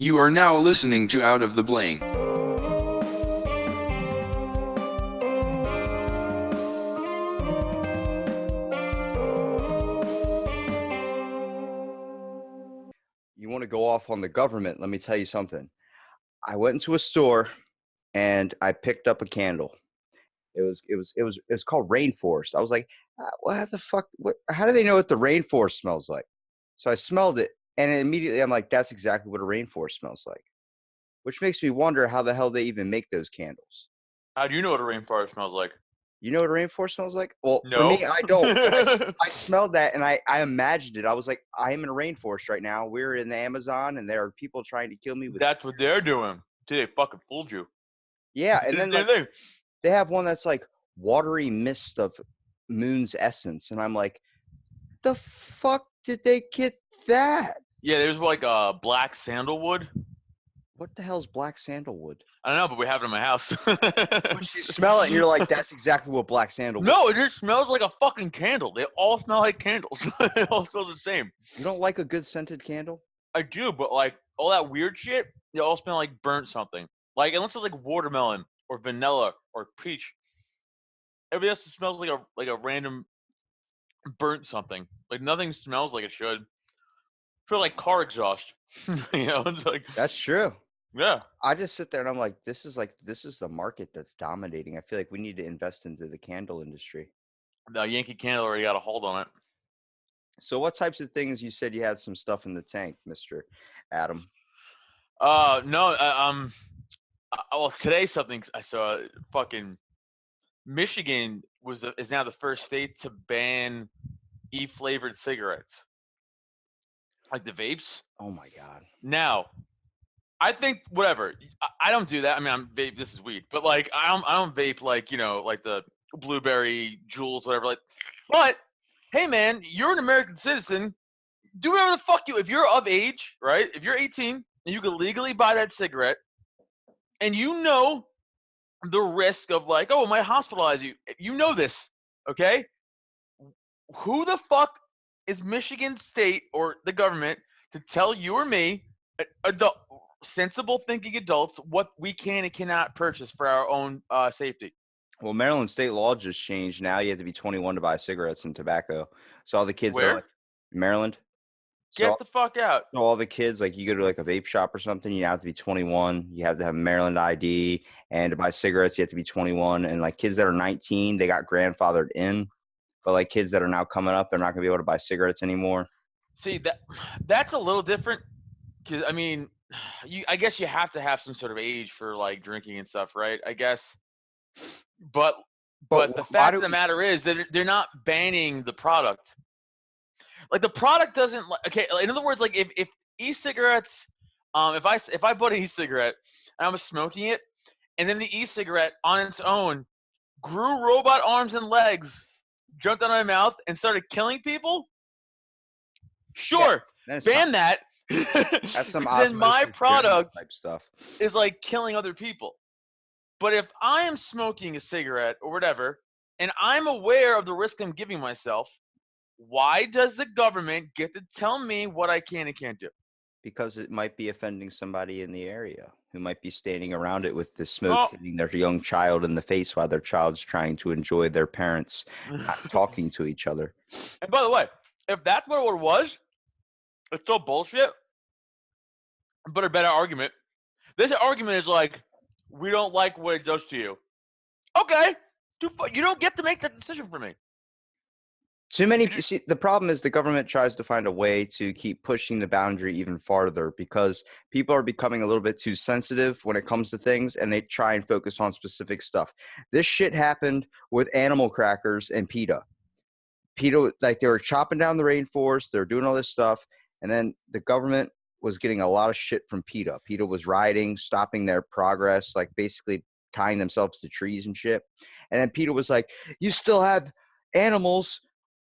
You are now listening to Out of the Blank. You want to go off on the government? Let me tell you something. I went into a store and I picked up a candle. It was called Rainforest. I was like, what the fuck? How do they know what the rainforest smells like? So I smelled it, and immediately I'm like, that's exactly what a rainforest smells like. Which makes me wonder how the hell they even make those candles. How do you know what a rainforest smells like? You know what a rainforest smells like? Well, for me, No. I don't. But I smelled that and I imagined it. I was like, I am in a rainforest right now. We're in the Amazon, and there are people trying to kill me with. That's what they're doing. See, they fucking fooled you. Yeah, They and did then the same like thing. they have one that's like watery mist of moon's essence, and I'm like, the fuck did they get that? Yeah, there's like black sandalwood. What the hell's black sandalwood? I don't know, but we have it in my house. But you smell it, and you're like, that's exactly what black sandalwood. No, it just smells like a fucking candle. They all smell like candles. They all smell the same. You don't like a good scented candle? I do, but like all that weird shit, they all smell like burnt something. Like unless it's like watermelon or vanilla or peach, everything else smells like a random burnt something. Like nothing smells like it should. Feel like car exhaust. It's like That's true. yeah. I just sit there and I'm like, this is the market that's dominating. I feel like we need to invest into the candle industry. The Yankee Candle already got a hold on it. So what types of things you said you had some stuff in the tank, Mr. Adam? No, well, today something I saw. Fucking Michigan is now the first state to ban e-flavored cigarettes, like the vapes. Oh my god. Now, I think whatever. I don't do that. I mean, I'm vape. This is weed, but like I don't vape like like the blueberry jewels, whatever. Like, but hey, man, you're an American citizen. Do whatever the fuck you. If you're of age, right? If you're 18 and you can legally buy that cigarette, and you know the risk of like, oh, it might hospitalize you. You know this, okay? Who the fuck is Michigan State or the government to tell you or me, adult, sensible thinking adults, what we can and cannot purchase for our own safety? Well, Maryland state law just changed. Now you have to be 21 to buy cigarettes and tobacco. So all the kids that are Where? like Maryland. So Get the fuck out. So all the kids, like you go to like a vape shop or something, you have to be 21. You have to have a Maryland ID, and to buy cigarettes, you have to be 21. And like kids that are 19, they got grandfathered in. But like kids that are now coming up, they're not gonna be able to buy cigarettes anymore. See that's a little different because I mean, I guess you have to have some sort of age for like drinking and stuff, right? I guess, but But the why fact do of the we? matter is that they're not banning the product. Like the product doesn't okay. In other words, like if e-cigarettes, if I bought an e-cigarette and I was smoking it, and then the e-cigarette on its own grew robot arms and legs, jumped out of my mouth and started killing people, Yeah, sure, then it's fine. ban that. That's some Because then my osmosis jones product type stuff. is like killing other people. But if I am smoking a cigarette or whatever, and I'm aware of the risk I'm giving myself, why does the government get to tell me what I can and can't do? Because it might be offending somebody in the area who might be standing around it with the smoke Oh, hitting their young child in the face while their child's trying to enjoy their parents not and talking to each other. by the way, if that's what it was, it's still bullshit, but a better argument. This argument is like, we don't like what it does to you. Okay, you don't get to make that decision for me. Too many. You do, See, the problem is the government tries to find a way to keep pushing the boundary even farther because people are becoming a little bit too sensitive when it comes to things, and they try and focus on specific stuff. This shit happened with animal crackers and PETA. PETA, like they were chopping down the rainforest, they were doing all this stuff, and then the government was getting a lot of shit from PETA. PETA was rioting, stopping their progress, like basically tying themselves to trees and shit. And then PETA was like, "You still have animals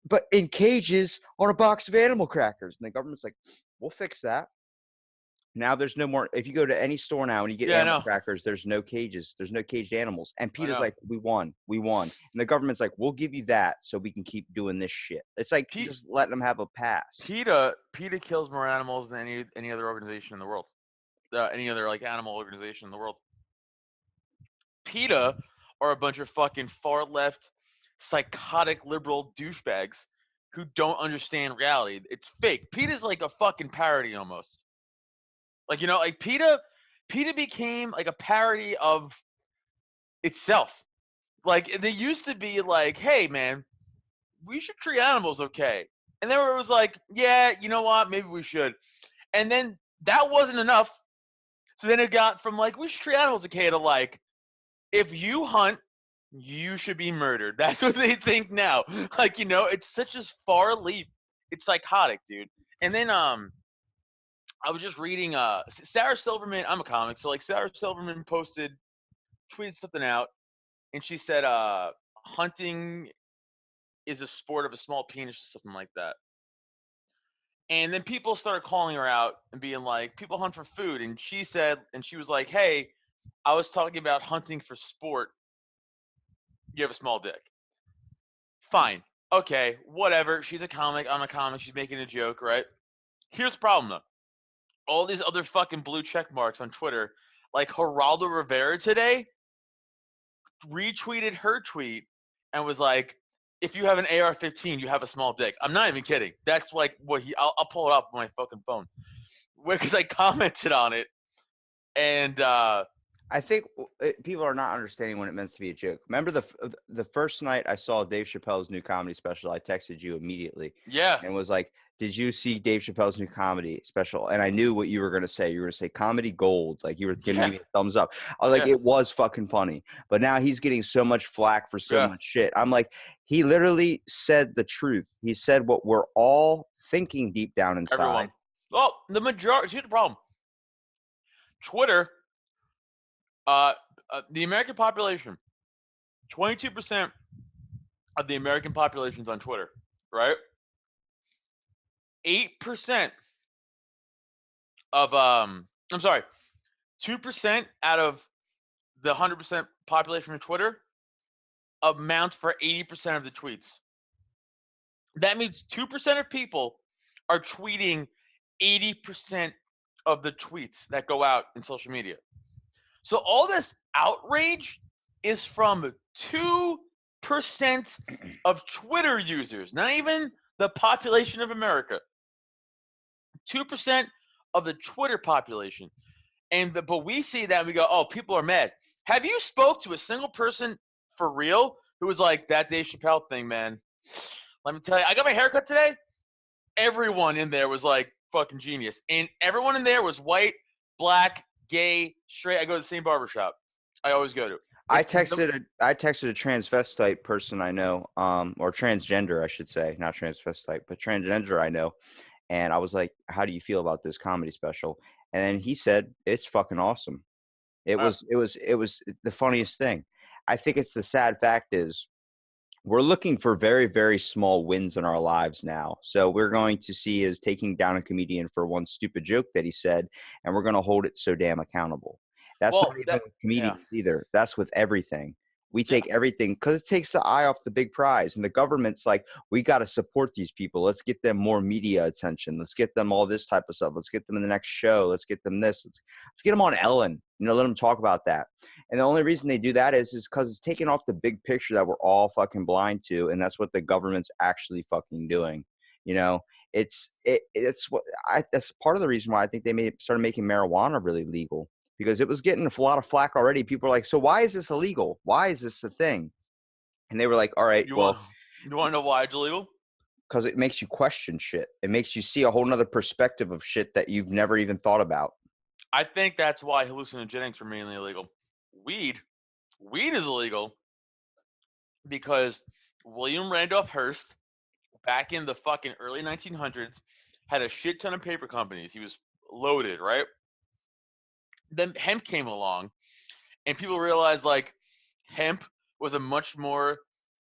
but in cages on a box of animal crackers." And the government's like, we'll fix that. Now there's no more. If you go to any store now and you get yeah, I animal know, crackers, there's no cages. There's no caged animals. And I PETA's know. like, we won. We won. And the government's like, we'll give you that so we can keep doing this shit. It's like P- just letting them have a pass. PETA kills more animals than any other organization in the world. any other like animal organization in the world. PETA are a bunch of fucking far left, psychotic liberal douchebags who don't understand reality. It's fake. PETA's like a fucking parody almost. Like like PETA became like a parody of itself. Like they used to be like, hey man, we should treat animals okay. And then it was like, yeah, you know what, maybe we should. And then that wasn't enough. So then it got from like we should treat animals okay to like if you hunt, you should be murdered. That's what they think now. Like, it's such a far leap. It's psychotic, dude. And then I was just reading Sarah Silverman, I'm a comic, so like Sarah Silverman tweeted something out and she said hunting is a sport of a small penis or something like that. And then people started calling her out and being like, people hunt for food. And she was like, hey, I was talking about hunting for sport. You have a small dick. Fine. Okay, whatever. She's a comic. I'm a comic. She's making a joke, right? Here's the problem, though. All these other fucking blue check marks on Twitter, like Geraldo Rivera today, retweeted her tweet and was like, if you have an AR-15, you have a small dick. I'm not even kidding. That's like what I'll pull it up on my fucking phone. Because I commented on it. And I think people are not understanding when it meant to be a joke. Remember the first night I saw Dave Chappelle's new comedy special, I texted you immediately. yeah. And was like, did you see Dave Chappelle's new comedy special? And I knew what you were going to say. You were going to say comedy gold. Like you were giving me a thumbs up. I was like, it was fucking funny. But now he's getting so much flack for so much shit. I'm like, he literally said the truth. He said what we're all thinking deep down inside. Everyone. Well, the majority, here's the problem. Twitter, the American population, 22% of the American population is on Twitter, right? 8% of 2% out of the 100% population of Twitter amounts for 80% of the tweets. That means 2% of people are tweeting 80% of the tweets that go out in social media. So all this outrage is from 2% of Twitter users, not even the population of America. 2% of the Twitter population. But we see that and we go, oh, people are mad. Have you spoke to a single person for real who was like, that Dave Chappelle thing, man? Let me tell you, I got my haircut today. Everyone in there was like fucking genius. And everyone in there was white, black, gay, straight. I go to the same barbershop. I always go to. I texted a transvestite person I know, or transgender, I should say, not transvestite, but transgender I know. And I was like, how do you feel about this comedy special? And then he said, it's fucking awesome. It was the funniest thing. I think it's the sad fact is we're looking for very, very small wins in our lives now. So we're going to see is taking down a comedian for one stupid joke that he said, and we're going to hold it so damn accountable. That's not even with comedians either. That's with everything. We take everything because it takes the eye off the big prize. And the government's like, we got to support these people. Let's get them more media attention. Let's get them all this type of stuff. Let's get them in the next show. Let's get them this. Let's get them on Ellen. Let them talk about that. And the only reason they do that is because it's taking off the big picture that we're all fucking blind to. And that's what the government's actually fucking doing. It's that's part of the reason why I think they started making marijuana really legal. Because it was getting a lot of flack already. People are like, so why is this illegal? Why is this a thing? And they were like, all right, you want to know why it's illegal? Because it makes you question shit. It makes you see a whole nother perspective of shit that you've never even thought about. I think that's why hallucinogenics are mainly illegal. Weed is illegal because William Randolph Hearst, back in the fucking early 1900s, had a shit ton of paper companies. He was loaded, right? Then hemp came along and people realized like hemp was a much more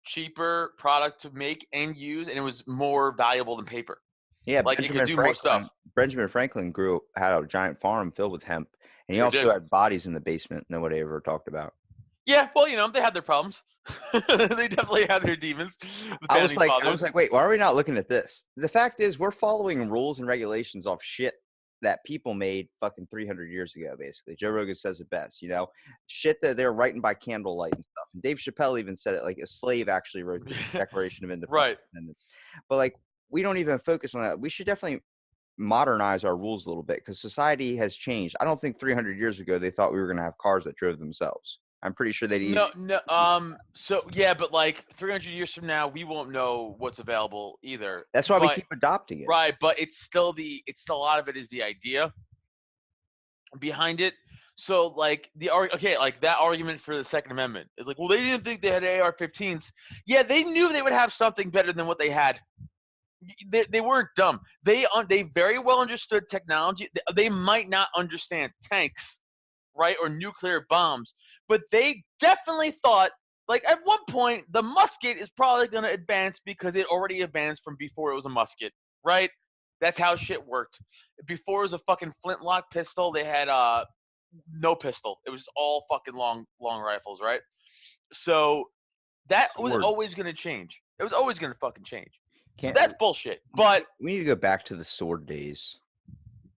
cheaper product to make and use, and it was more valuable than paper. Yeah, like it could do more stuff. Benjamin Franklin had a giant farm filled with hemp, and he also had bodies in the basement nobody ever talked about. Yeah, well, they had their problems. They definitely had their demons. I was like, wait, why are we not looking at this? The fact is, we're following rules and regulations off shit that people made fucking 300 years ago, basically. Joe Rogan says it best, shit that they're writing by candlelight and stuff. And Dave Chappelle even said it, like a slave actually wrote the Declaration of Right. Independence. But like, we don't even focus on that. We should definitely modernize our rules a little bit because society has changed. I don't think 300 years ago they thought we were going to have cars that drove themselves. I'm pretty sure they'd No, no. So yeah, but like 300 years from now, we won't know what's available either. That's why we But keep adopting it. right, but it's still a lot of it is the idea behind it. So like like that argument for the Second Amendment is like, well, they didn't think they had AR-15s. Yeah, they knew they would have something better than what they had. They weren't dumb. They very well understood technology. They might not understand tanks, right, or nuclear bombs, but they definitely thought, like, at one point the musket is probably going to advance because it already advanced from before it was a musket, right? That's how shit worked. Before it was a fucking flintlock pistol, they had no pistol. It was all fucking long rifles, right? So that was Swords. always going to change. It was always going to fucking change. So Can't that's bullshit. But we need to go back to the sword days.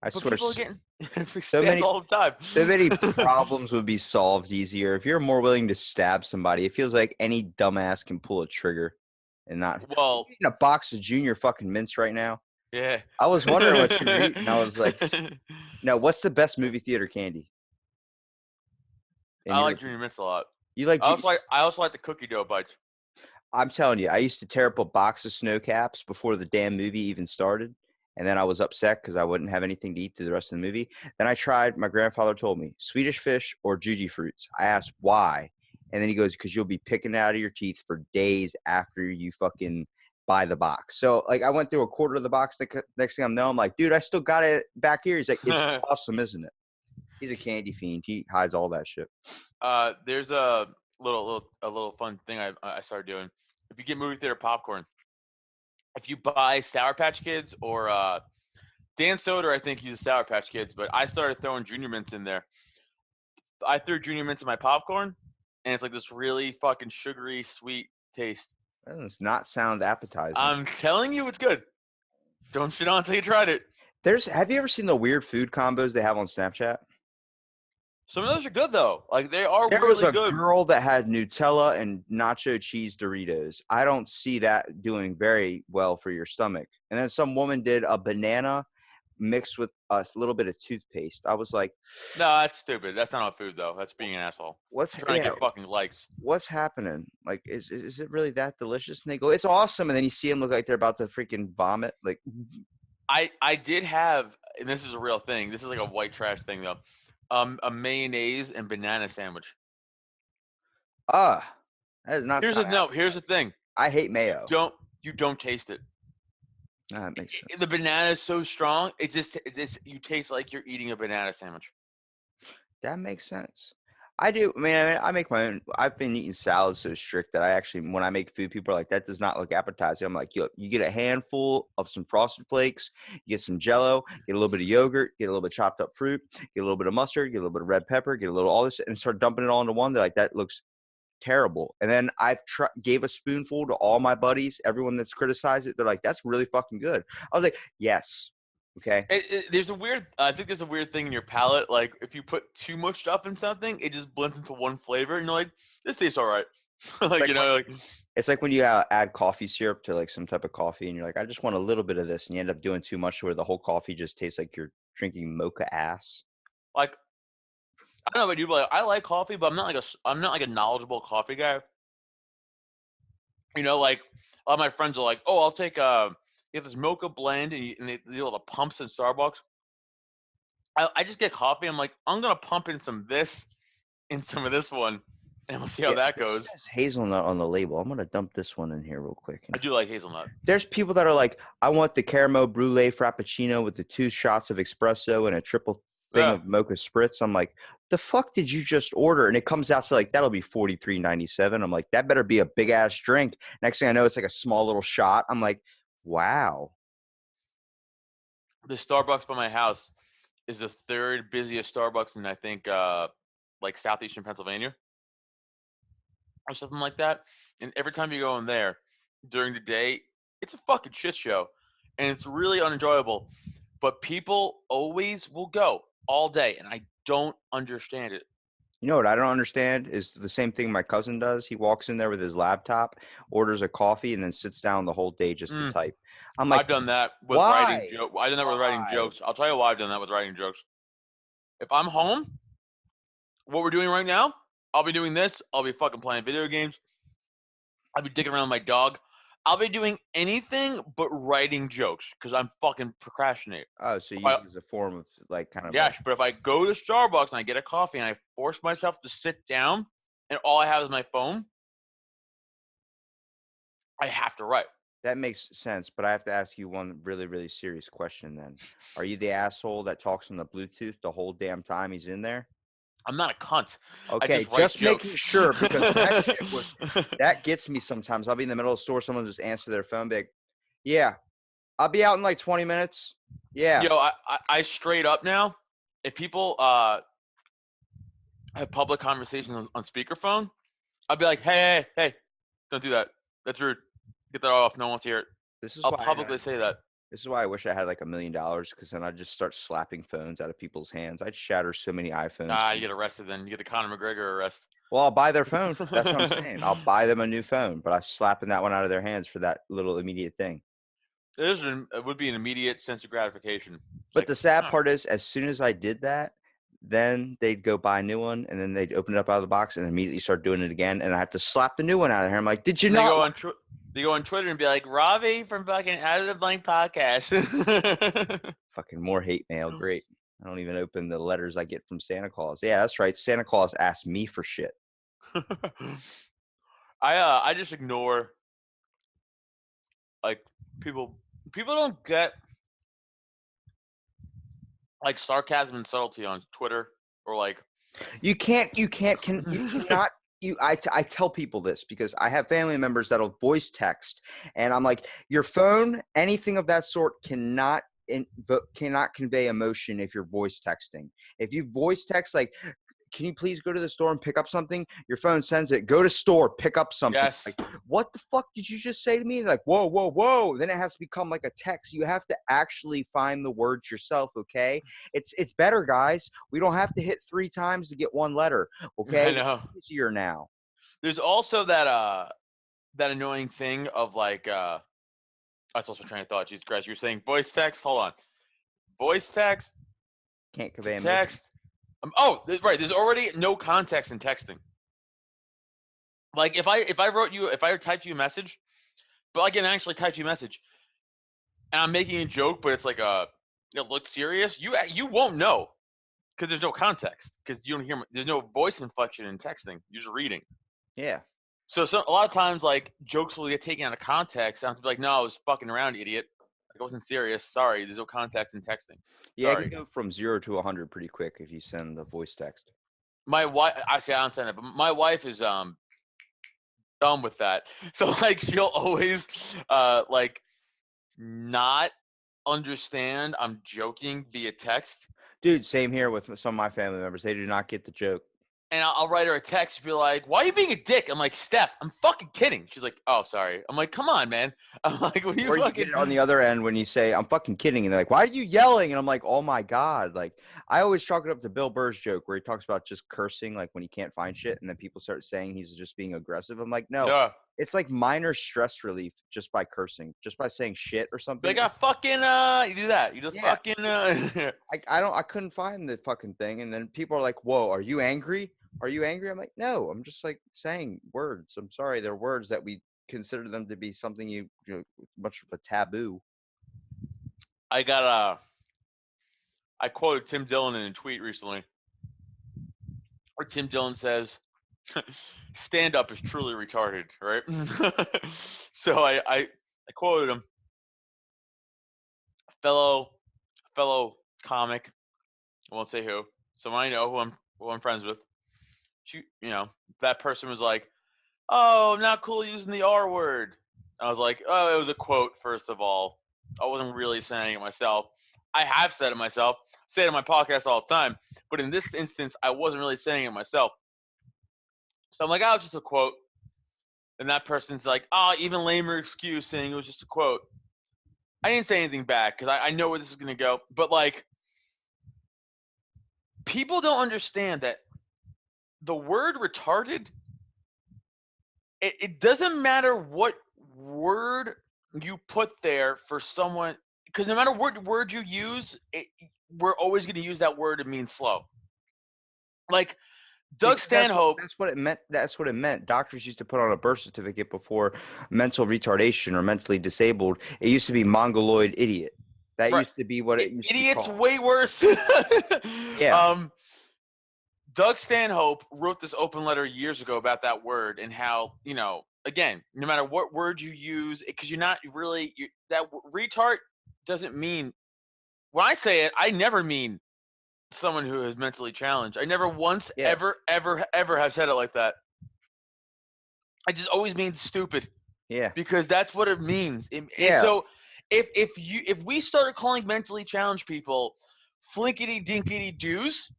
I swear, people are getting so stabbed many all the time. so many problems would be solved easier if you're more willing to stab somebody. It feels like any dumbass can pull a trigger and not. Well, I'm eating a box of Junior fucking mints right now. yeah. I was wondering what you were eating. I was like, no, what's the best movie theater candy? I like Junior Mints a lot. You like? I also like the cookie dough bites. I'm telling you, I used to tear up a box of snow caps before the damn movie even started. And then I was upset because I wouldn't have anything to eat through the rest of the movie. Then I tried, my grandfather told me, Swedish fish or Juji fruits. I asked why. And then he goes, because you'll be picking it out of your teeth for days after you fucking buy the box. So, like, I went through a quarter of the box. The next thing I know, I'm like, dude, I still got it back here. He's like, it's awesome, isn't it? He's a candy fiend. He hides all that shit. There's a little fun thing I started doing. If you get movie theater popcorn, if you buy Sour Patch Kids or Dan Soder, I think uses Sour Patch Kids, but I started throwing Junior Mints in there. I threw Junior Mints in my popcorn, and it's like this really fucking sugary, sweet taste. That does not sound appetizing. I'm telling you, it's good. Don't shit on until you tried it. Have you ever seen the weird food combos they have on Snapchat? Some of those are good though. Like they are There really was a good. girl that had Nutella and nacho cheese Doritos. I don't see that doing very well for your stomach. And then some woman did a banana mixed with a little bit of toothpaste. I was like, No, that's stupid. That's not food though. That's being an asshole. what's Trying to get fucking likes. what's happening? Like, is it really that delicious? And they go, it's awesome. And then you see them look like they're about to freaking vomit. Like, I did have, and this is a real thing. This is like a white trash thing though. A mayonnaise and banana sandwich. that is not. Here's the thing. I hate mayo. You don't taste it. That makes sense. The banana is so strong. It just you taste like you're eating a banana sandwich. That makes sense. I do. I make my own. I've been eating salads so strict that I actually, when I make food, people are like, that does not look appetizing. I'm like, you get a handful of some Frosted Flakes, you get some Jell-O, get a little bit of yogurt, get a little bit of chopped up fruit, get a little bit of mustard, get a little bit of red pepper, get a little all this, and start dumping it all into one. They're like, that looks terrible. And then gave a spoonful to all my buddies, everyone that's criticized it. They're like, that's really fucking good. I was like, yes. Okay. I think there's a weird thing in your palate. Like if you put too much stuff in something, it just blends into one flavor, and you're like, this tastes all right. It's like when you add coffee syrup to like some type of coffee, and you're like, I just want a little bit of this, and you end up doing too much, where the whole coffee just tastes like you're drinking mocha ass. Like, I don't know about you, but like, I like coffee, but I'm not like a knowledgeable coffee guy. Like a lot of my friends are like, oh, I'll take you have this mocha blend, and they do all the pumps in Starbucks. I just get coffee. I'm like, I'm gonna pump in some of this one, and we'll see how that goes. It says hazelnut on the label. I'm gonna dump this one in here real quick. I do like hazelnut. There's people that are like, I want the caramel brulee frappuccino with the 2 shots of espresso and a triple thing of mocha spritz. I'm like, the fuck did you just order? And it comes out to like, that'll be $43.97. I'm like, that better be a big ass drink. Next thing I know, it's like a small little shot. I'm like, wow. The Starbucks by my house is the 3rd busiest Starbucks in, I think, like southeastern Pennsylvania or something like that. And every time you go in there during the day, it's a fucking shit show, and it's really unenjoyable. but people always will go all day, and I don't understand it. You know what I don't understand is the same thing my cousin does. He walks in there with his laptop, orders a coffee, and then sits down the whole day just to Mm, type. I'm like, I've done that with writing why? joke. I done that with writing Why? jokes. I'll tell you why I've done that with writing jokes. If I'm home, what we're doing right now, I'll be doing this. I'll be fucking playing video games. I'll be dicking around with my dog. I'll be doing anything but writing jokes because I'm fucking procrastinating. Oh, so you If I, use it as a form of like kind of a yes, but if I go to Starbucks and I get a coffee and I force myself to sit down and all I have is my phone, I have to write. that makes sense, but I have to ask you one really, really serious question then. Are you the asshole that talks on the Bluetooth the whole damn time he's in there? I'm not a cunt. I Okay, just write just making jokes. sure because that gets me sometimes. I'll be in the middle of the store, someone just answer their phone, be like, yeah, I'll be out in like 20 minutes. Yeah. Yo, I straight up now, if people have public conversations on speakerphone, I'd be like, hey, don't do that. That's rude. Get that off. No one wants to hear it. This is I'll why publicly say that. this is why I wish I had like $1 million because then I'd just start slapping phones out of people's hands. I'd shatter so many iPhones. Nah, you get arrested then. You get the Conor McGregor arrest. Well, I'll buy their phone. That's what I'm saying. I'll buy them a new phone, but I'm slapping that one out of their hands for that little immediate thing. It would be an immediate sense of gratification. But Like, the sad huh. part is, as soon as I did that, then they'd go buy a new one, and then they'd open it up out of the box and immediately start doing it again, and I have to slap the new one out of here. I'm like, did you And they not? go on they go on Twitter and be like, Ravi from fucking Out of the Blank podcast. Fucking more hate mail. Great. I don't even open the letters I get from Santa Claus. Yeah, that's right. Santa Claus asked me for shit. I just ignore like people don't get like sarcasm and subtlety on Twitter or like You cannot. I tell people this because I have family members that'll voice text, and I'm like, your phone, anything of that sort, cannot convey emotion if you're voice texting. If you voice text like, can you please go to the store and pick up something? Your phone sends it. Go to store, pick up something. yes. Like, what the fuck did you just say to me? Like, whoa, whoa, whoa. Then it has to become like a text. You have to actually find the words yourself, okay? It's better, guys. We don't have to hit 3 times to get one letter, I okay? know. It's easier now. There's also that annoying thing of like that's also my train of thought. Jesus Christ, you're saying voice text? Hold on. Voice text Can't to convey emotion. text. Right. There's already no context in texting. Like if I typed you a message, but I can actually type you a message, and I'm making a joke, but it's like it looks serious. You won't know because there's no context because you don't hear. There's no voice inflection in texting. You're just reading. Yeah. So a lot of times, like jokes will get taken out of context. I have to be like, "No, I was fucking around, idiot. Like, I wasn't serious. Sorry. There's no context in texting. Yeah, I can Sorry." go from 0 to 100 pretty quick if you send the voice text. My wife, I say I don't send it, but my wife is dumb with that. So like she'll always like not understand I'm joking via text. Dude, same here with some of my family members. They do not get the joke. And I'll write her a text, be like, "Why are you being a dick?" I'm like, "Steph, I'm fucking kidding." She's like, "Oh, sorry." I'm like, "Come on, man." I'm like, "What are you Or you fucking?" get it on the other end when you say, I'm fucking kidding. And they're like, why are you yelling? And I'm like, oh my God. Like, I always chalk it up to Bill Burr's joke where he talks about just cursing, like when he can't find shit. And then people start saying he's just being aggressive. I'm like, no, Yeah, it's like minor stress relief just by cursing, just by saying shit or they something. got fucking. You do that. You do Yeah. fucking. I couldn't find the fucking thing. And then people are like, whoa, are you angry? Are you angry? I'm like, no, I'm just like saying words. I'm sorry. They're words that we consider them to be something you know, much of a taboo. I got I quoted Tim Dillon in a tweet recently, where Tim Dillon says, "Stand up is truly retarded." Right. So I quoted him, fellow comic. I won't say who. Someone I know who I'm friends with. That person was like, "Oh, not cool using the R word." I was like, "Oh, it was a quote, first of all. I wasn't really saying it myself. I have said it myself. I say it on my podcast all the time. But in this instance, I wasn't really saying it myself." So I'm like, "Oh, it's just a quote." And that person's like, "Oh, even lamer excuse saying it was just a quote." I didn't say anything back because I know where this is gonna go. But like, people don't understand that the word retarded. It doesn't matter what word you put there for someone, because no matter what word you use, we're always gonna use that word to mean slow. Like Doug Because Stanhope. that's what it meant. That's what it meant. Doctors used to put on a birth certificate before mental retardation or mentally disabled. It used to be mongoloid idiot. That Right. used to be what it used to be Idiot's called. way worse. Yeah. Doug Stanhope wrote this open letter years ago about that word and how, again, no matter what word you use, because you're not really, retard doesn't mean, when I say it, I never mean someone who is mentally challenged. I never once, Yeah. ever have said it like that. I just always mean stupid Yeah. because that's what it means. And Yeah. so if we started calling mentally challenged people flinkety dinkety doos,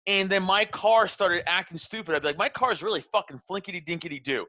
and then my car started acting stupid, I'd be like, my car is really fucking flinkety dinkety do.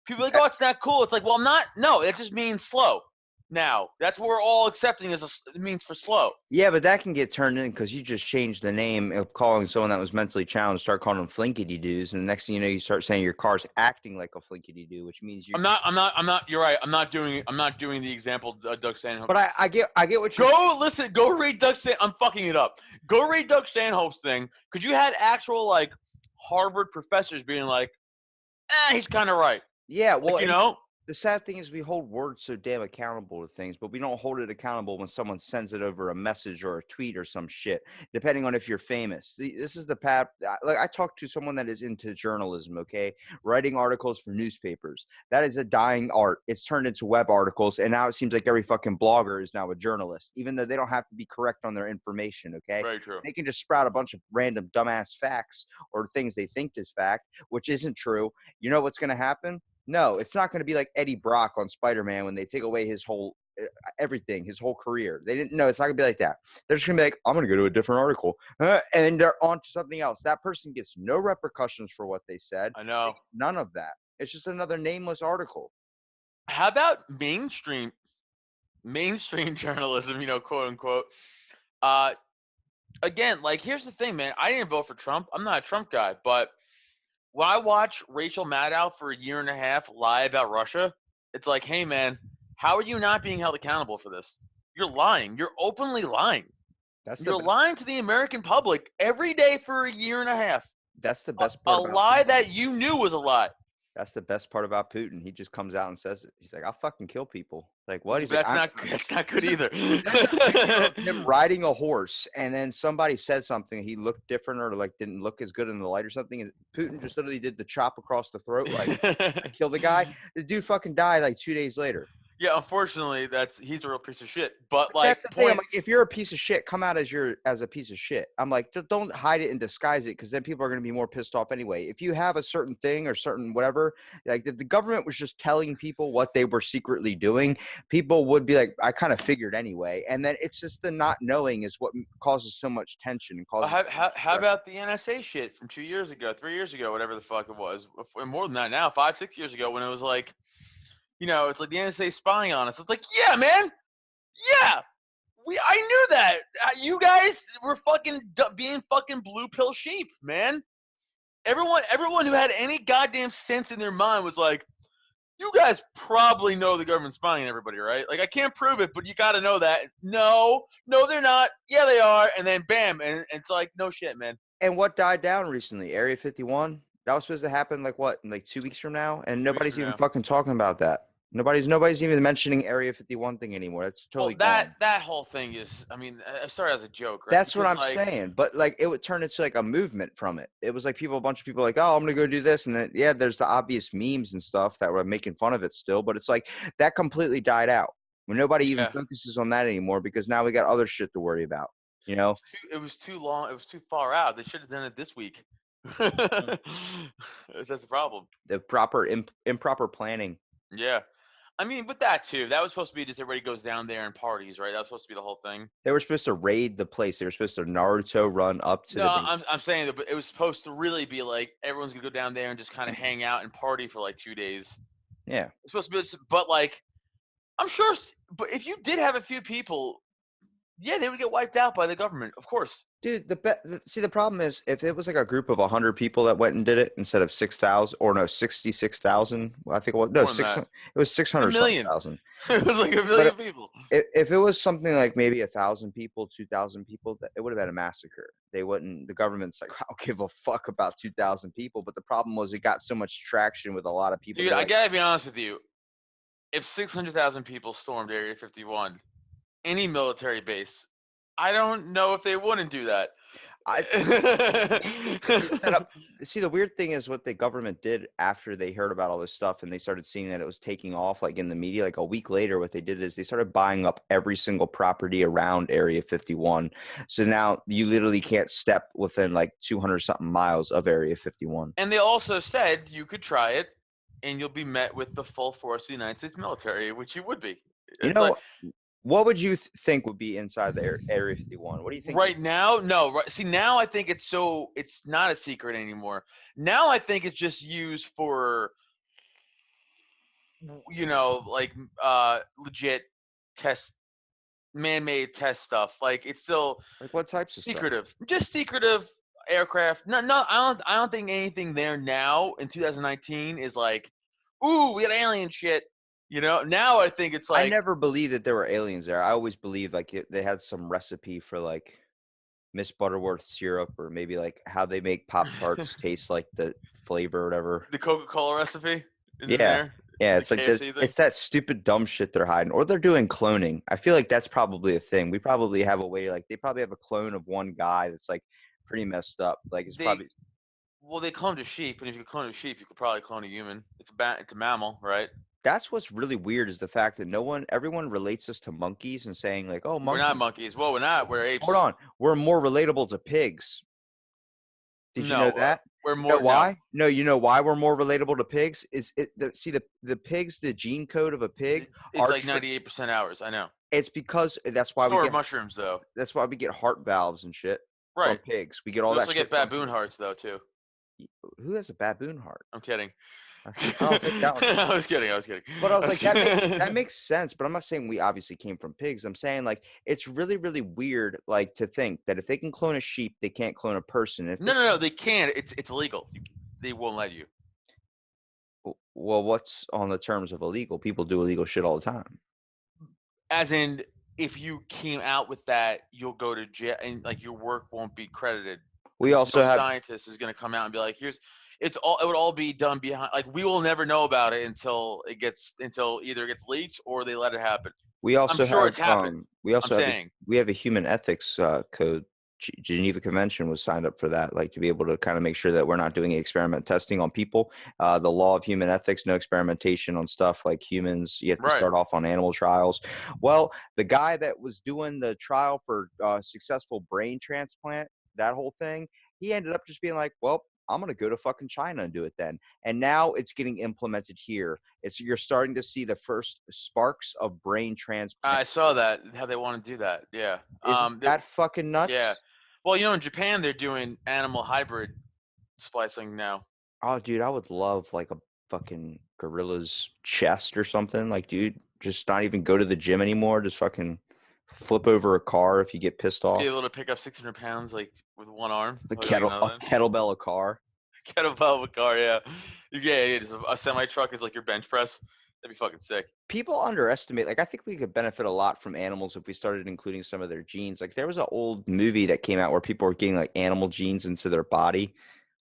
People are like, oh, it's not cool. It's like, well, no, it just means slow. Now, that's what we're all accepting as it means for slow. Yeah, but that can get turned in because you just changed the name of calling someone that was mentally challenged, start calling them flinkity doos, and the next thing you know, you start saying your car's acting like a flinkity doo, which means you're. I'm not. You're right. I'm not doing the example Doug Stanhope. But I get what you're. Go read Doug Stanhope. I'm fucking it up. Go read Doug Stanhope's thing, because you had actual like Harvard professors being like, he's kind of right. Yeah, well, Like, you know. the sad thing is we hold words so damn accountable to things, but we don't hold it accountable when someone sends it over a message or a tweet or some shit, depending on if you're famous. This is the path. Like I talked to someone that is into journalism, okay, writing articles for newspapers. That is a dying art. It's turned into web articles, and now it seems like every fucking blogger is now a journalist, even though they don't have to be correct on their information, okay? Very true. They can just sprout a bunch of random dumbass facts or things they think is fact, which isn't true. You know what's going to happen? No, it's not going to be like Eddie Brock on Spider-Man when they take away his whole everything, his whole career. They didn't know. It's not going to be like that. They're just going to be like, I'm going to go to a different article. And they're on to something else. That person gets no repercussions for what they said. I know. None of that. It's just another nameless article. How about mainstream journalism, quote unquote? Again, like, here's the thing, man. I didn't vote for Trump. I'm not a Trump guy, but when I watch Rachel Maddow for a year and a half lie about Russia, it's like, hey, man, how are you not being held accountable for this? You're lying. You're openly lying. You're lying to the American public every day for a year and a half. That's the best A part. lie that you knew was a lie. That's the best part about Putin. He just comes out and says it. He's like, I'll fucking kill people. Like, what? He's That's like, that's not good either. There's a video of him riding a horse, and then somebody said something. He looked different or like didn't look as good in the light or something. And Putin just literally did the chop across the throat, like kill the guy. The dude fucking died like 2 days later. Yeah, unfortunately, he's a real piece of shit. But like, that's the thing. I'm like, if you're a piece of shit, come out as a piece of shit. I'm like, don't hide it and disguise it, because then people are going to be more pissed off anyway. If you have a certain thing or certain whatever, like if the government was just telling people what they were secretly doing, people would be like, I kind of figured anyway. And then it's just the not knowing is what causes so much tension and causes. How about the NSA shit from 2 years ago, 3 years ago, whatever the fuck it was, more than that now, 5, 6 years ago, when it was like, it's like the NSA spying on us. It's like, yeah, man, yeah, I knew that. You guys were fucking being fucking blue pill sheep, man. Everyone who had any goddamn sense in their mind was like, you guys probably know the government's spying on everybody, right? Like, I can't prove it, but you got to know that. No, they're not. Yeah, they are. And then bam, and it's like, no shit, man. And what died down recently? Area 51. That was supposed to happen like what, in like 2 weeks from now, and nobody's even fucking talking about that. Nobody's even mentioning Area 51 thing anymore. That's totally gone. That whole thing is, I mean, it started as a joke, right? That's what I'm saying. But like, it would turn into like a movement from it. It was like a bunch of people like, oh, I'm gonna go do this, and then yeah, there's the obvious memes and stuff that were making fun of it still, but it's like that completely died out when nobody even focuses on that anymore, because now we got other shit to worry about. It was too long. It was too far out. They should have done it this week. That's the problem. The improper planning. Yeah. I mean, with that too, that was supposed to be just everybody goes down there and parties, right? That was supposed to be the whole thing. They were supposed to raid the place. They were supposed to Naruto run up to. No, I'm saying that, but it was supposed to really be like everyone's gonna go down there and just kind of hang out and party for like 2 days. Yeah, It's supposed to be, but like I'm sure, but if you did have a few people, yeah, they would get wiped out by the government, of course. Dude, the problem is if it was like a group of 100 people that went and did it instead of 6,000 or no 66,000, I think it was no More than 600. that. It was A 600 something million. thousand. It was like a But million people. if it was something like maybe 1,000 people, 2,000 people, it would have been a massacre. They wouldn't. The government's like, I don't give a fuck about 2,000 people. But the problem was it got so much traction with a lot of people. Dude, They're I like, gotta be honest with you. If 600,000 people stormed Area 51, any military base, I don't know if they wouldn't do that. I they set up. See, the weird thing is what the government did after they heard about all this stuff and they started seeing that it was taking off, like in the media. Like a week later, what they did is they started buying up every single property around Area 51. So now you literally can't step within like 200 something miles of Area 51. And they also said you could try it, and you'll be met with the full force of the United States military, which you would be. You It's like know, what would you think would be inside the Area 51? What do you think? right now, no. Right, see, now I think it's not a secret anymore. Now I think it's just used for, like legit test, man-made test stuff. Like it's still Like what types of stuff? secretive, just secretive aircraft. No, I don't think anything there now in 2019 is like, ooh, we got alien shit. Now I think it's I like never believed that there were aliens there. I always believed like they had some recipe for like Miss Butterworth syrup or maybe like how they make Pop Tarts taste like the flavor or whatever. the Coca-Cola recipe is in Yeah. there. Yeah, The it's like this KFC thing. it's that stupid dumb shit they're hiding. Or they're doing cloning. I feel like that's probably a thing. We probably have a way like they probably have a clone of one guy that's like pretty messed up. Like it's They probably Well, they cloned a sheep, and if you clone a sheep, you could probably clone a human. It's a mammal, right? that's what's really weird is the fact that everyone relates us to monkeys and saying like, "Oh, We're not monkeys." monkeys. Well, we're not. We're Hold apes. on. We're more relatable to pigs. Did you know No, that? we're You know more. No, why? No, you know why we're more relatable to pigs? Is it see the pigs, the gene code of a pig it's are like 98% ours. I know. it's because So are mushrooms, though. that's why we get heart valves and shit from Right. pigs. We get all We that also shit get from baboon pigs. hearts, though, too. Who has a baboon heart? I'm kidding. I don't think that one. I was kidding. I was kidding. But I was I was like, that kidding. makes sense. But I'm not saying we obviously came from pigs. I'm saying like it's really really weird like to think that if they can clone a sheep, they can't clone a person. If they No. They can't. It's illegal. They won't let you. well, what's on the terms of illegal? People do illegal shit all the time. As in, if you came out with that, you'll go to jail, and like your work won't be credited We because no also have scientist is going to come out and be like, "Here's." It would all be done behind. Like we will never know about it until either it gets leaked or they let it happen. We I'm also sure have it's happened. I'm saying. we have a human ethics code. Geneva Convention was signed up for that, like to be able to kind of make sure that we're not doing experiment testing on people. The law of human ethics, no experimentation on stuff like humans. You have to Right. start off on animal trials. Well, the guy that was doing the trial for successful brain transplant, that whole thing, he ended up just being like, well, I'm gonna go to fucking China and do it then. And now it's getting implemented here. You're starting to see the first sparks of brain transplant. I saw that how they want to do that. Yeah. Isn't that fucking Yeah. nuts? Well, in Japan they're doing animal hybrid splicing now. Oh, dude, I would love like a fucking gorilla's chest or something. Like, dude, just not even go to the gym anymore. Just fucking flip over a car if you get pissed Be off. able to pick up 600 pounds like with one arm. A Like another. kettlebell a car. Kettlebell of a car, yeah. Yeah, just a semi truck is like your bench press. That'd be fucking sick. People underestimate, like, I think we could benefit a lot from animals if we started including some of their genes. Like, there was an old movie that came out where people were getting like animal genes into their body.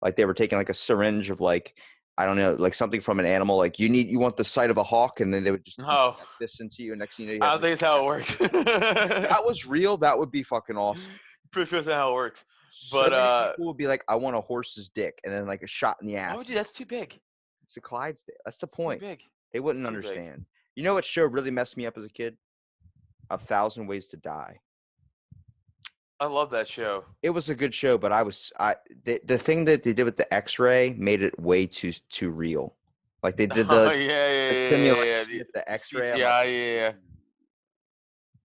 Like, they were taking like a syringe of like, I don't know, like something from an animal. Like, you want the sight of a hawk, and then they would just No, inject this into you. And next thing you know, you I have don't like think it's how it works. that was real, that would be fucking awesome. Pretty sure that's not how it works. So But many people would be like, I want a horse's dick, and then like a shot in the why ass. would you? That's too big. It's a Clydesdale. That's the It's too point. big. They wouldn't It's too big. understand. You know what show really messed me up as a kid? 1,000 Ways to Die. I love that show. It was a good show, but the thing that they did with the X-ray made it way too real. Like they did Oh the yeah. simulation with the The X-ray. I'm like, CPI, yeah.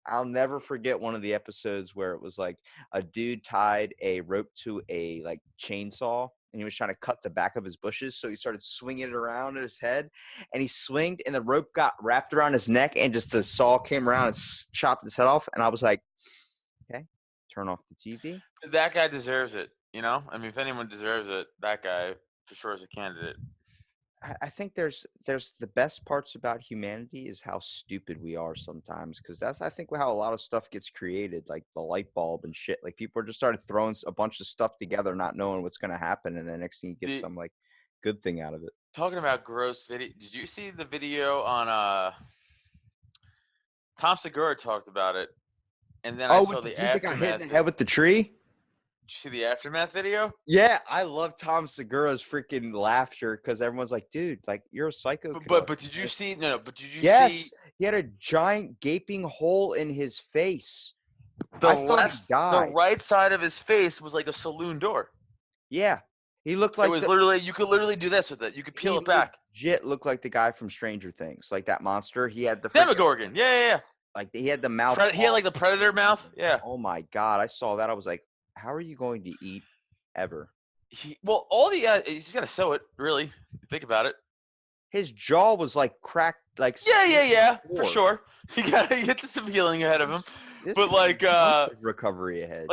I'll never forget one of the episodes where it was like a dude tied a rope to a like chainsaw and he was trying to cut the back of his bushes. So he started swinging it around at his head, and he swinged, and the rope got wrapped around his neck, and just the saw came around and chopped his head off. And I was like, okay, turn off the TV. That guy deserves it. You know, I mean, if anyone deserves it, that guy for sure is a candidate. I think there's the best parts about humanity is how stupid we are sometimes, because that's I think how a lot of stuff gets created, like the light bulb and shit. Like people just started throwing a bunch of stuff together, not knowing what's gonna happen, and then next thing you get Did, some like good thing out of it. talking about gross video, did you see the video on Tom Segura talked about it, and then I Oh, saw with the the dude that got hit in aftermath. the Did head with the tree. you see the aftermath video? Yeah, I love Tom Segura's freaking laughter because everyone's like, dude, like you're a psycho killer. But did you see? No, but did you Yes, see he had a giant gaping hole in his face. the I thought he the died. right side of his face was like a saloon door. Yeah, he looked It like was literally, you could literally do this with it. You could peel he it back. legit looked like the guy from Stranger Things, like that monster. He had the freaking, Demogorgon. Yeah. like he had the mouth. He had like the predator mouth. Yeah. Oh my god, I saw that. I was like, how are you going to eat ever? Well, all the he's got to sew it. Really, think about it. His jaw was like cracked, like Yeah, for four. sure. He got some healing ahead of him. This But is like, months of recovery ahead.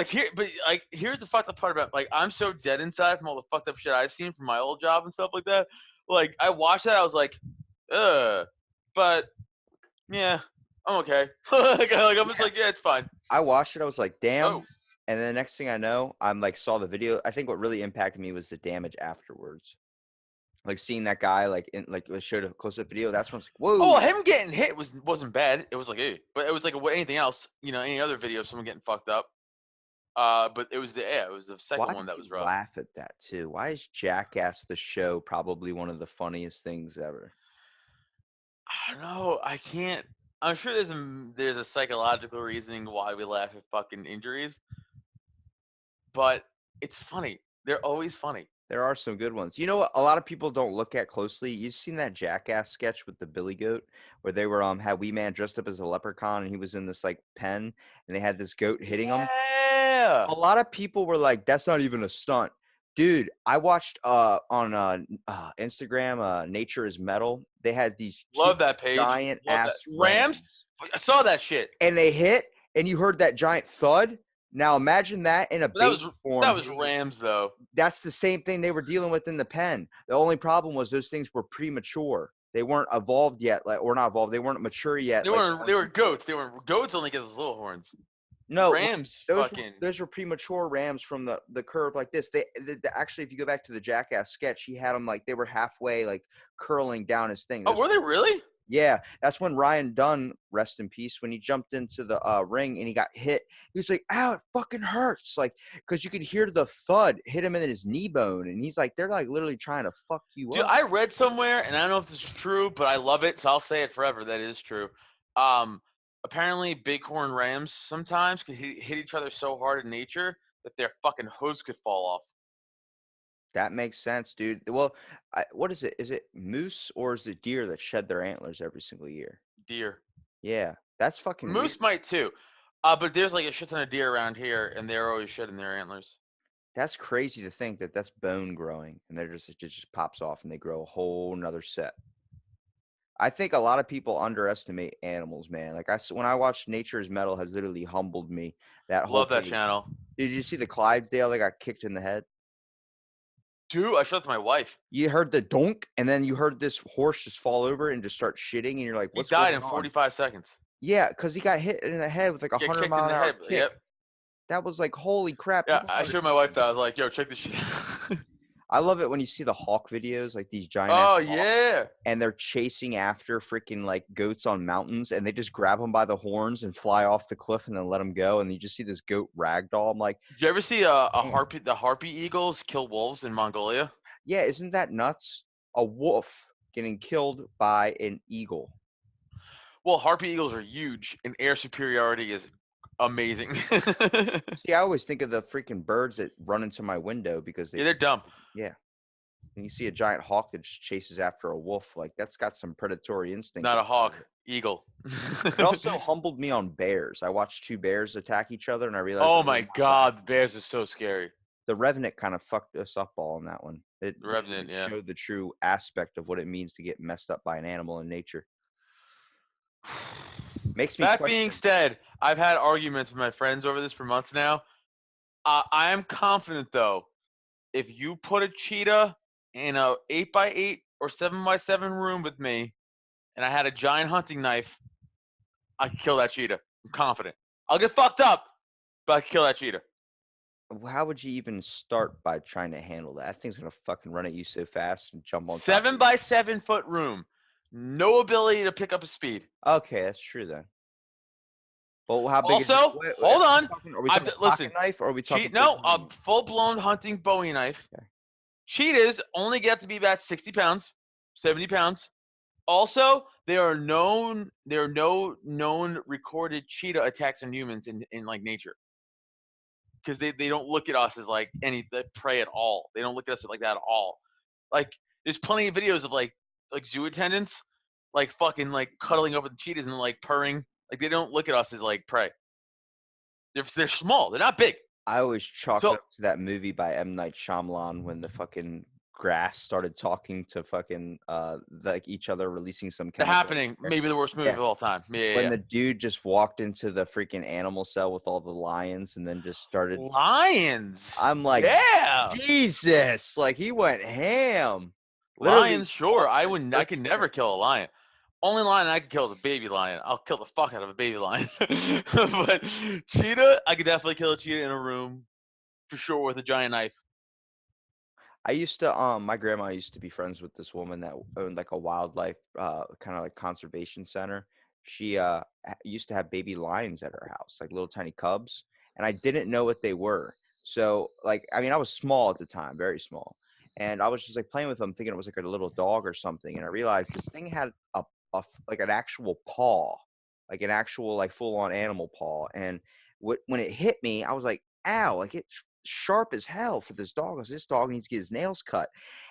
here's the fucked up part about, like, I'm so dead inside from all the fucked up shit I've seen from my old job and stuff like that. Like, I watched that, I was like, but yeah, I'm okay. I'm just like, yeah, it's fine. I watched it. I was like, damn. Oh, And then the next thing I know, I'm like saw the video. I think what really impacted me was the damage afterwards. Like seeing that guy, like in like they showed a close-up video. That's when I was like, whoa. well, him getting hit wasn't bad. It was like, but it was like anything else, any other video of someone getting fucked up. But it was the second Why one did that you was rough. laugh at that too? Why is Jackass the show probably one of the funniest things ever? I don't know. I can't. I'm sure there's a psychological reasoning why we laugh at fucking injuries, but it's funny. They're always funny. There are some good ones. You know what? A lot of people don't look at closely. You've seen that Jackass sketch with the Billy Goat, where they were had Wee Man dressed up as a leprechaun, and he was in this like pen, and they had this goat hitting him. Yeah. A lot of people were like, "That's not even a stunt." Dude, I watched on Instagram, Nature is Metal. They had these two Love that page. giant Love ass that. Rams. I saw that shit. and they hit, and you heard that giant thud. Now imagine that in a But baby form. that was Rams though. That's the same thing they were dealing with in the pen. The only problem was those things were premature. They weren't evolved yet, like or not evolved. They weren't mature yet. They were goats. They were goats only because little horns. No, Rams. those were premature rams from the curve like this. Actually, if you go back to the Jackass sketch, he had them like they were halfway like curling down his thing. Oh, were they really? Yeah, that's when Ryan Dunn, rest in peace, when he jumped into the ring and he got hit. He was like, "Ow, it fucking hurts!" Like, because you could hear the thud hit him in his knee bone, and he's like, "They're like literally trying to fuck you Dude, up." I read somewhere, and I don't know if this is true, but I love it, so I'll say it forever. That is true. Apparently, bighorn rams sometimes could hit each other so hard in nature that their fucking hooves could fall off. That makes sense, dude. Well, what is it? Is it moose or is it deer that shed their antlers every single year? Deer. Yeah, that's fucking Moose weird. might too. But there's like a shit ton of deer around here, and they're always shedding their antlers. That's crazy to think that that's bone growing, and it just pops off, and they grow a whole nother set. I think a lot of people underestimate animals, man. Like when I watched Nature's Metal has literally humbled me. That whole Love that thing. channel. Did you see the Clydesdale that got kicked in the head? Dude, I showed it to my wife. You heard the donk, and then you heard this horse just fall over and just start shitting, and you're like, He "What's died going in on?" 45 seconds. Yeah, because he got hit in the head with like a Get 100 kicked mile in an the hour head. kick. Yep. That was like, holy crap. Yeah, people I don't showed my wife understand. that. I was like, yo, check this shit out. I love it when you see the hawk videos, like these giant Oh, ass hawks, yeah. and they're chasing after freaking like goats on mountains, and they just grab them by the horns and fly off the cliff and then let them go, and you just see this goat ragdoll. I'm like, Did you ever see damn. the harpy eagles kill wolves in Mongolia? Yeah, isn't that nuts? A wolf getting killed by an eagle. Well, harpy eagles are huge, and air superiority is amazing. See, I always think of the freaking birds that run into my window because Yeah, they're dumb. yeah. And you see a giant hawk that just chases after a wolf, like that's got some predatory instinct. Not a hawk, eagle. It also humbled me on bears. I watched two bears attack each other, and I realized. Oh my god, the bears are so scary. The Revenant kind of fucked us up all on that one. It The didn't Revenant, even yeah. show the true aspect of what it means to get messed up by an animal in nature. Makes me That being question. said, I've had arguments with my friends over this for months now. I am confident though, if you put a cheetah in a 8x8 or 7x7 room with me, and I had a giant hunting knife, I could kill that cheetah. I'm confident. I'll get fucked up, but I could kill that cheetah. How would you even start by trying to handle that? That thing's gonna fucking run at you so fast and jump on top of Seven you. by 7 foot room, no ability to pick up a speed. Okay, that's true then. Well, how big is it? Also, hold on. Are we talking pocket Listen, knife or are we talking big no, a hand? full blown hunting Bowie knife. Okay. Cheetahs only get to be about 60 pounds, 70 pounds. Also, there are no known recorded cheetah attacks on humans in like nature, because they don't look at us as like any prey at all. They don't look at us like that at all. Like there's plenty of videos of like zoo attendants like fucking like cuddling over the cheetahs and like purring. Like they don't look at us as like prey. They're small. They're not big. I always chalk it So up to that movie by M. Night Shyamalan when the fucking grass started talking to fucking like each other, releasing some The chemical. Happening, maybe the worst movie Yeah. of all time. When Yeah. the dude just walked into the freaking animal cell with all the lions and then just started, Lions. I'm like, Yeah. Jesus, like he went ham. Literally Lions, sure. tossed that I shit could in the never air. kill a lion. Only lion I could kill is a baby lion. I'll kill the fuck out of a baby lion. But cheetah, I could definitely kill a cheetah in a room for sure with a giant knife. I used to my grandma used to be friends with this woman that owned like a wildlife kind of like conservation center. She used to have baby lions at her house, like little tiny cubs, and I didn't know what they were. So like I mean I was small at the time, very small. And I was just like playing with them thinking it was like a little dog or something, and I realized this thing had like an actual paw, like an actual like full on animal paw. And when it hit me, I was like, ow, like it's sharp as hell for this dog. 'Cause this dog needs to get his nails cut.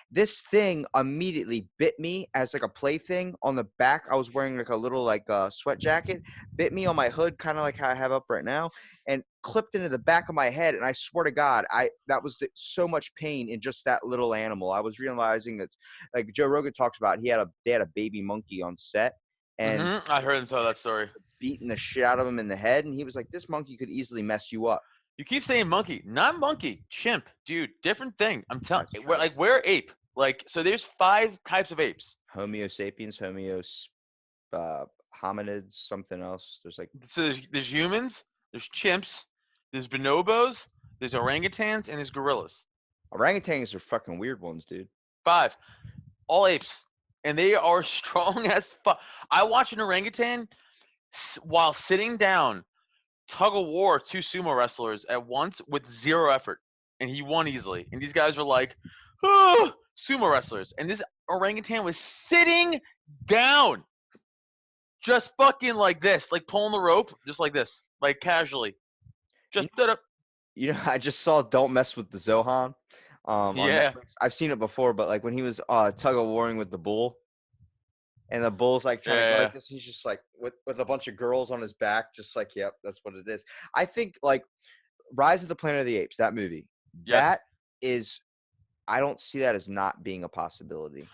This thing immediately bit me as like a plaything on the back. I was wearing like a little like sweat jacket, bit me on my hood, kind of like how I have up right now, and clipped into the back of my head. And I swear to God, that was so much pain in just that little animal. I was realizing that, like Joe Rogan talks about, they had a baby monkey on set, and I heard him tell that story. beating the shit out of him in the head, and he was like, "This monkey could easily mess you up." You keep saying monkey, not monkey, chimp, dude. Different thing. I'm telling. That's true. We're like we're ape. Like so, there's 5 types of apes. Homo sapiens, hominids, something else. There's like So there's humans, there's chimps, there's bonobos, there's orangutans, and there's gorillas. orangutans are fucking weird ones, dude. 5, all apes, and they are strong as fuck. I watched an orangutan while sitting down tug of war 2 sumo wrestlers at once with 0 effort, and he won easily. And these guys are like, oh, sumo wrestlers, and this orangutan was sitting down, just fucking like this, like pulling the rope, just like this, like casually, just You did it. I just saw Don't Mess with the Zohan on Yeah, Netflix. I've seen it before, but like when he was tug of warring with the bull, and the bull's like trying to go yeah. like this, he's just like with a bunch of girls on his back, just like, yep, that's what it is. I think like Rise of the Planet of the Apes, that movie, Yep. that is, I don't see that as not being a possibility.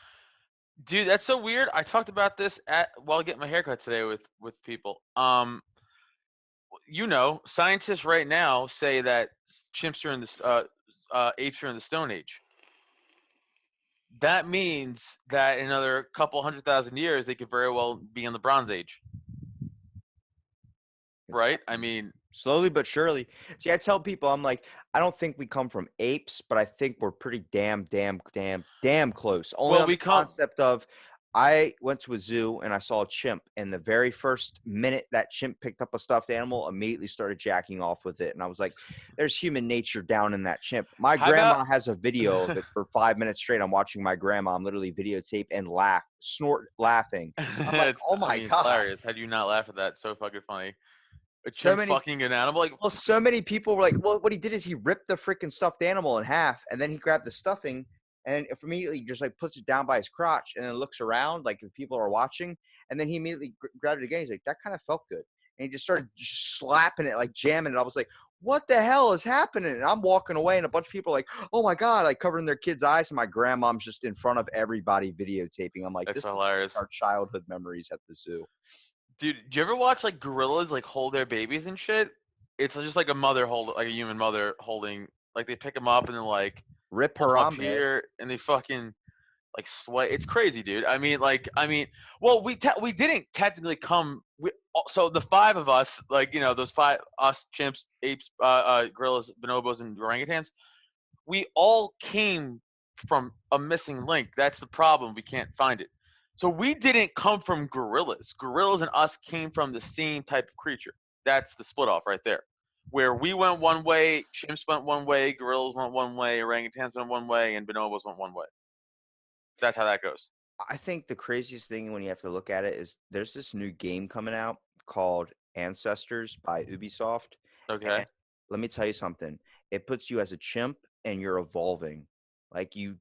Dude, that's so weird. I talked about this while getting my haircut today with people. Scientists right now say that chimps are in this apes are in the Stone Age. That means that in another couple 100,000 years, they could very well be in the Bronze Age, It's right? I mean, slowly but surely. See, I tell people, I'm like, I don't think we come from apes, but I think we're pretty damn close. Only well, on we the come. concept of, I went to a zoo and I saw a chimp, and the very first minute that chimp picked up a stuffed animal, immediately started jacking off with it. And I was like, there's human nature down in that chimp. My How about? grandma has a video of it for 5 minutes straight. I'm watching my grandma. I'm literally videotape and snort laughing. I'm like, oh I my mean, it's God. hilarious. How do you not laugh at that? So fucking funny. A So chimp many fucking an animal. Like, Well, so many people were like, well, what he did is he ripped the freaking stuffed animal in half, and then he grabbed the stuffing and immediately just like puts it down by his crotch and then looks around like if people are watching, and then he immediately grabbed it again. He's like, that kind of felt good. And he just started just slapping it, like jamming it. I was like, what the hell is happening? And I'm walking away, and a bunch of people are like, oh my God, like covering their kids' eyes. And my grandmom's just in front of everybody videotaping. I'm like, That's this is hilarious. our childhood memories at the zoo. Dude, do you ever watch like gorillas like hold their babies and shit? It's just like a mother hold, like a human mother holding, like they pick them up and then like Rip hold them up Harambe. here and they fucking like sway. It's crazy, dude. I mean, well, we didn't technically come. So the five of us, like those five us chimps, apes, gorillas, bonobos, and orangutans, we all came from a missing link. That's the problem. We can't find it. So we didn't come from gorillas. Gorillas and us came from the same type of creature. That's the split off right there. Where we went one way, chimps went one way, gorillas went one way, orangutans went one way, and bonobos went one way. That's how that goes. I think the craziest thing when you have to look at it is there's this new game coming out called Ancestors by Ubisoft. Okay. And let me tell you something. It puts you as a chimp and you're evolving. Like you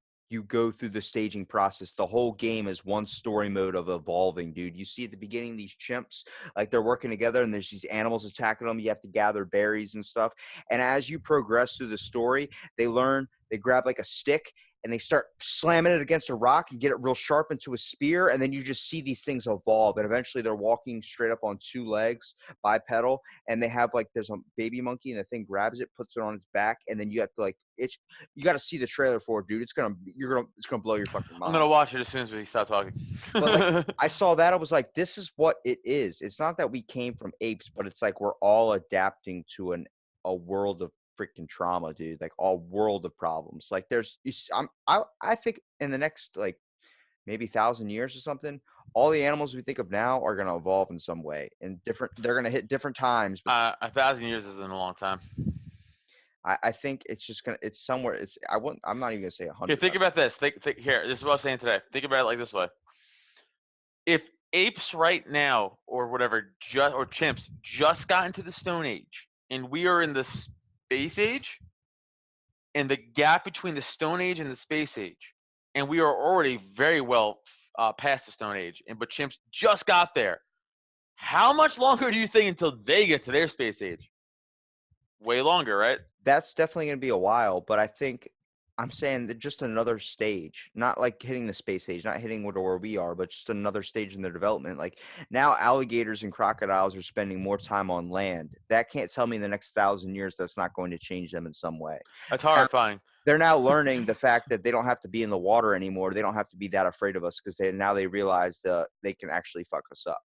go through the staging process. The whole game is one story mode of evolving, dude. You see at the beginning these chimps, like they're working together and there's these animals attacking them. You have to gather berries and stuff. And as you progress through the story, they learn, they grab like a stick and they start slamming it against a rock and get it real sharp into a spear. And then you just see these things evolve. And eventually they're walking straight up on two legs, bipedal. And they have like, there's a baby monkey and the thing grabs it, puts it on its back. And then you have to like, you got to see the trailer for it, dude. It's going to blow your fucking I'm mind. gonna watch it as soon as we stop talking. But like, I saw that. I was like, this is what it is. It's not that we came from apes, but it's like we're all adapting to a world of freaking trauma, dude. Like a world of problems. Like I think in the next like maybe 1,000 years or something, all the animals we think of now are gonna evolve in some way and different. They're gonna hit different times. But 1,000 years isn't a long time. I think it's just gonna. It's somewhere. It's I won't. I'm not even gonna say Here, 100. think about this. Think here. This is what I was saying today. Think about it like this way: if apes right now, or whatever, or chimps, just got into the Stone Age, and we are in the Space Age, and the gap between the Stone Age and the Space Age, and we are already very well past the Stone Age, but chimps just got there. How much longer do you think until they get to their Space Age? Way longer, right? That's definitely going to be a while, but I think I'm saying that just another stage, not like hitting the space age, not hitting where we are, but just another stage in their development. Like now, alligators and crocodiles are spending more time on land. That can't tell me in the next 1,000 years that's not going to change them in some way. That's Now, horrifying. they're now learning the fact that they don't have to be in the water anymore. They don't have to be that afraid of us because they realize that they can actually fuck us up.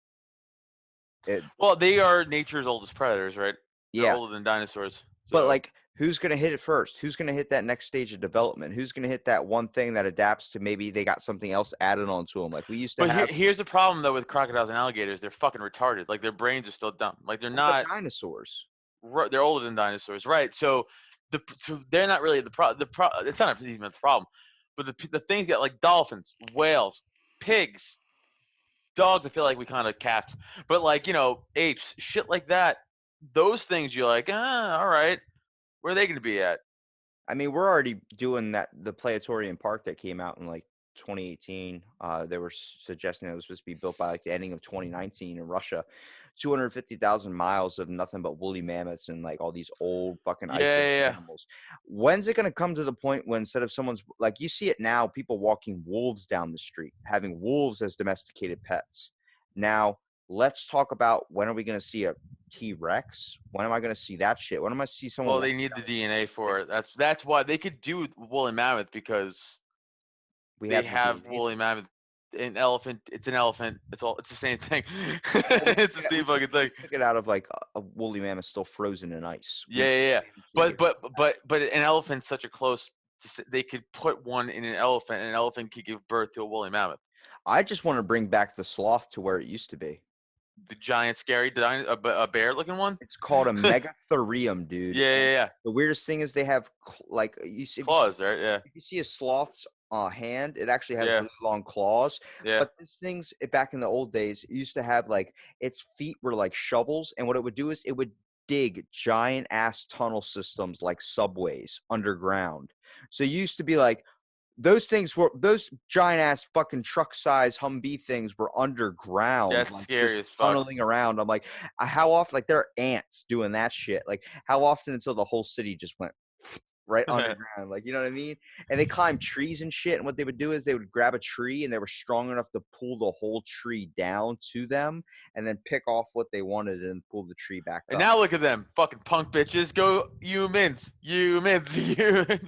Well, they are nature's oldest predators, right? They're Yeah. older than dinosaurs. But So, like, who's going to hit it first? Who's going to hit that next stage of development? Who's going to hit that one thing that adapts to maybe they got something else added onto them? Like we used to but have here's the problem though with crocodiles and alligators. They're fucking retarded. Like their brains are still dumb. Like they're the not. dinosaurs. They're older than dinosaurs, right? So they're not really the problem. It's not even the problem. But the things that like dolphins, whales, pigs, dogs. I feel like we kind of capped. But like apes, shit like that. Those things you're like, all right. Where are they going to be at? I mean, we're already doing that. The Playatorium Park that came out in like 2018. They were suggesting it was supposed to be built by like the ending of 2019 in Russia. 250,000 miles of nothing but woolly mammoths and like all these old fucking Yeah, isolated yeah, yeah. animals. When's it going to come to the point when instead of someone's like you see it now, people walking wolves down the street, having wolves as domesticated pets? Now, let's talk about when are we going to see a T-Rex? When am I going to see that shit? When am I see someone Well, they walking need down the the street? DNA for it. That's why they could do woolly mammoth because We they have the have DNA woolly for it. mammoth. An elephant. It's an elephant. It's the same thing. Well, It's the same fucking thing. we took it out of like a woolly mammoth still frozen in ice. Yeah, yeah, yeah. We can't But get rid but of that. but an elephant's such a close. They could put one in an elephant, and an elephant could give birth to a woolly mammoth. I just want to bring back the sloth to where it used to be. The giant, scary, a bear-looking one. It's called a Yeah, megatherium, dude. yeah, And yeah. the weirdest thing is they have like Claws, right? Yeah, if you see a sloth's hand, it actually has yeah, really long claws. yeah. But this thing's back in the old days, it used to have like its feet were like shovels, and what it would do is it would dig giant ass tunnel systems like subways underground. So it used to be like those giant ass fucking truck size Humvee things were underground, That's like scary just as fuck. tunneling around. I'm like, how often? Like there are ants doing that shit. Like how often until the whole city just went right underground? Like you know what I mean? And they climbed trees and shit. And what they would do is they would grab a tree and they were strong enough to pull the whole tree down to them, and then pick off what they wanted and pull the tree back And up. now look at them, fucking punk bitches. Go humans, humans, humans.